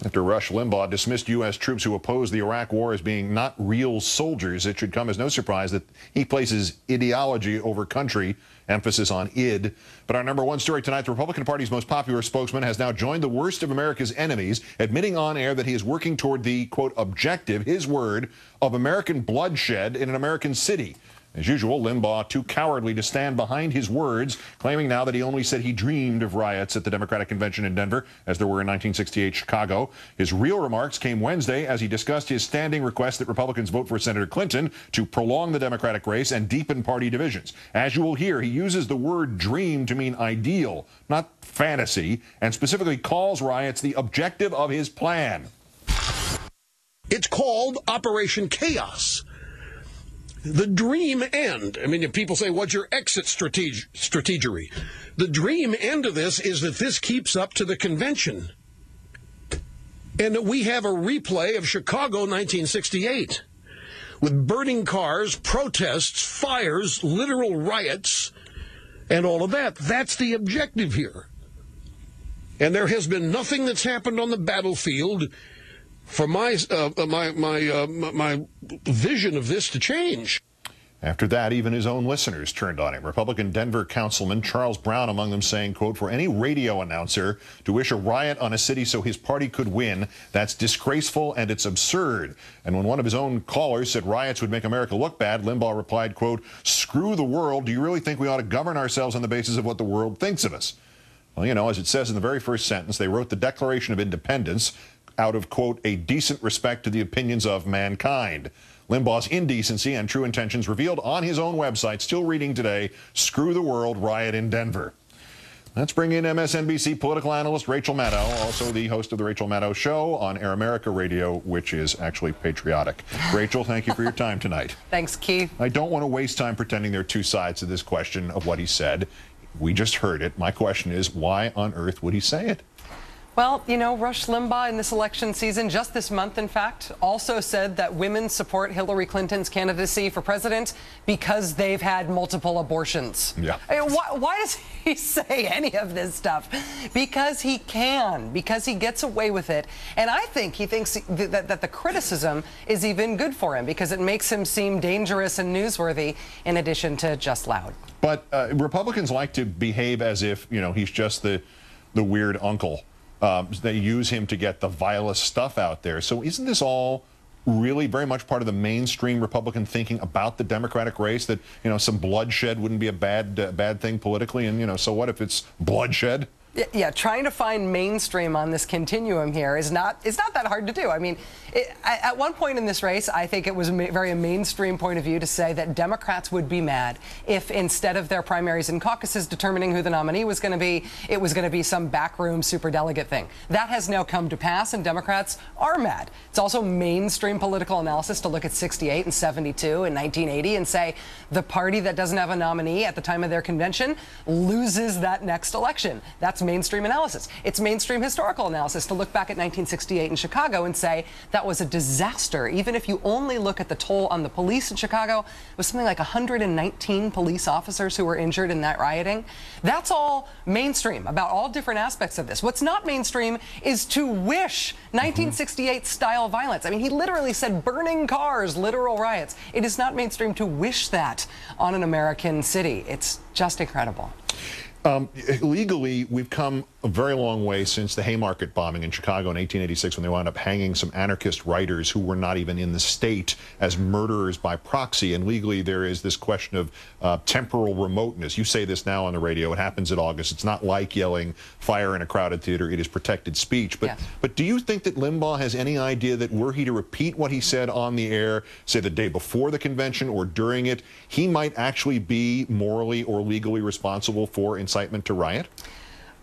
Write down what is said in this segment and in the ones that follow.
After Rush Limbaugh dismissed U.S. troops who oppose the Iraq war as being not real soldiers, it should come as no surprise that he places ideology over country, emphasis on id. But our number one story tonight, the Republican Party's most popular spokesman has now joined the worst of America's enemies, admitting on air that he is working toward the, quote, objective, his word, of American bloodshed in an American city. As usual, Limbaugh too cowardly to stand behind his words, claiming now that he only said he dreamed of riots at the Democratic Convention in Denver, as there were in 1968 Chicago. His real remarks came Wednesday as he discussed his standing request that Republicans vote for Senator Clinton to prolong the Democratic race and deepen party divisions. As you will hear, he uses the word dream to mean ideal, not fantasy, and specifically calls riots the objective of his plan. It's called Operation Chaos. The dream end. I mean, if people say, what's your exit strategy? The dream end of this is that this keeps up to the convention. And that we have a replay of Chicago 1968 with burning cars, protests, fires, literal riots, and all of that. That's the objective here. And there has been nothing that's happened on the battlefield for my vision of this to change. After that, even his own listeners turned on him. Republican Denver Councilman Charles Brown among them saying, quote, for any radio announcer to wish a riot on a city so his party could win, that's disgraceful and it's absurd. And when one of his own callers said riots would make America look bad, Limbaugh replied, quote, screw the world. Do you really think we ought to govern ourselves on the basis of what the world thinks of us? Well, you know, as it says in the very first sentence, they wrote the Declaration of Independence out of, quote, a decent respect to the opinions of mankind. Limbaugh's indecency and true intentions revealed on his own website, still reading today, screw the world, riot in Denver. Let's bring in MSNBC political analyst Rachel Maddow, also the host of the Rachel Maddow Show on Air America Radio, which is actually patriotic. Rachel, thank you for your time tonight. Thanks, Keith. I don't want to waste time pretending there are two sides to this question of what he said. We just heard it. My question is, why on earth would he say it? Well, you know, Rush Limbaugh in this election season, just this month, in fact, also said that women support Hillary Clinton's candidacy for president because they've had multiple abortions. Yeah. Why does he say any of this stuff? Because he can, because he gets away with it. And I think he thinks that the criticism is even good for him because it makes him seem dangerous and newsworthy in addition to just loud. But Republicans like to behave as if, you know, he's just the weird uncle. They use him to get the vilest stuff out there. So isn't this all really very much part of the mainstream Republican thinking about the Democratic race, that, you know, some bloodshed wouldn't be a bad thing politically? And, you know, so what if it's bloodshed? Yeah, trying to find mainstream on this continuum here is not that hard to do. I mean, at one point in this race, I think it was a very mainstream point of view to say that Democrats would be mad if instead of their primaries and caucuses determining who the nominee was going to be, it was going to be some backroom superdelegate thing. That has now come to pass, and Democrats are mad. It's also mainstream political analysis to look at 68 and 72 and 1980 and say the party that doesn't have a nominee at the time of their convention loses that next election. That's mainstream analysis. It's mainstream historical analysis to look back at 1968 in Chicago and say that was a disaster. Even if you only look at the toll on the police in Chicago, it was something like 119 police officers who were injured in that rioting. That's all mainstream about all different aspects of this. What's not mainstream is to wish 1968 style violence. I mean, he literally said burning cars, literal riots. It is not mainstream to wish that on an American city. It's just incredible. Legally, we've come a very long way since the Haymarket bombing in Chicago in 1886, when they wound up hanging some anarchist writers who were not even in the state as murderers by proxy. And legally, there is this question of temporal remoteness. You say this now on the radio. It happens in August. It's not like yelling fire in a crowded theater. It is protected speech. But, yes. But do you think that Limbaugh has any idea that were he to repeat what he said on the air, say the day before the convention or during it, he might actually be morally or legally responsible for incitement to riot?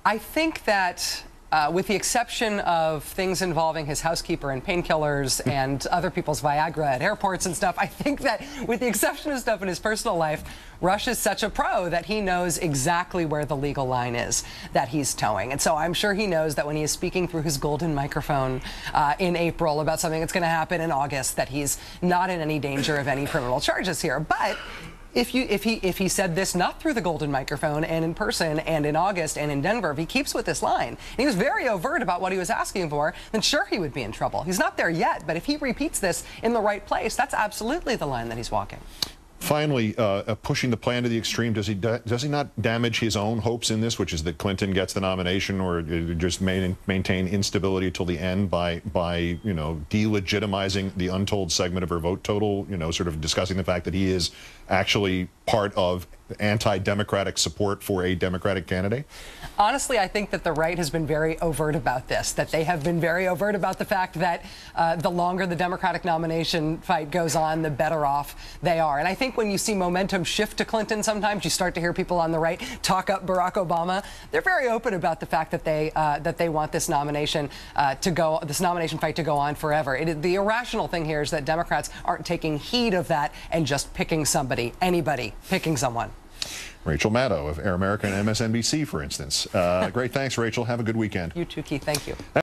I think that with the exception of things involving his housekeeper and painkillers and other people's Viagra at airports and stuff, I think that with the exception of stuff in his personal life, Rush is such a pro that he knows exactly where the legal line is that he's towing. And so I'm sure he knows that when he is speaking through his golden microphone in April about something that's going to happen in August, that he's not in any danger of any criminal charges here. But If he said this not through the golden microphone and in person and in August and in Denver, if he keeps with this line, and he was very overt about what he was asking for, then sure he would be in trouble. He's not there yet, but if he repeats this in the right place, that's absolutely the line that he's walking. Finally, pushing the plan to the extreme, does he not damage his own hopes in this, which is that Clinton gets the nomination, or just maintain instability till the end by delegitimizing the untold segment of her vote total, sort of discussing the fact that he is actually part of anti-democratic support for a Democratic candidate? Honestly, I think that the right has been very overt about this, that they have been very overt about the fact that the longer the Democratic nomination fight goes on, the better off they are. And I think when you see momentum shift to Clinton, sometimes you start to hear people on the right talk up Barack Obama. They're very open about the fact that they want this nomination fight to go on forever. The irrational thing here is that Democrats aren't taking heed of that and just picking somebody, anybody, picking someone. Rachel Maddow of Air America and MSNBC, for instance. Great, thanks, Rachel. Have a good weekend. You too, Keith. Thank you.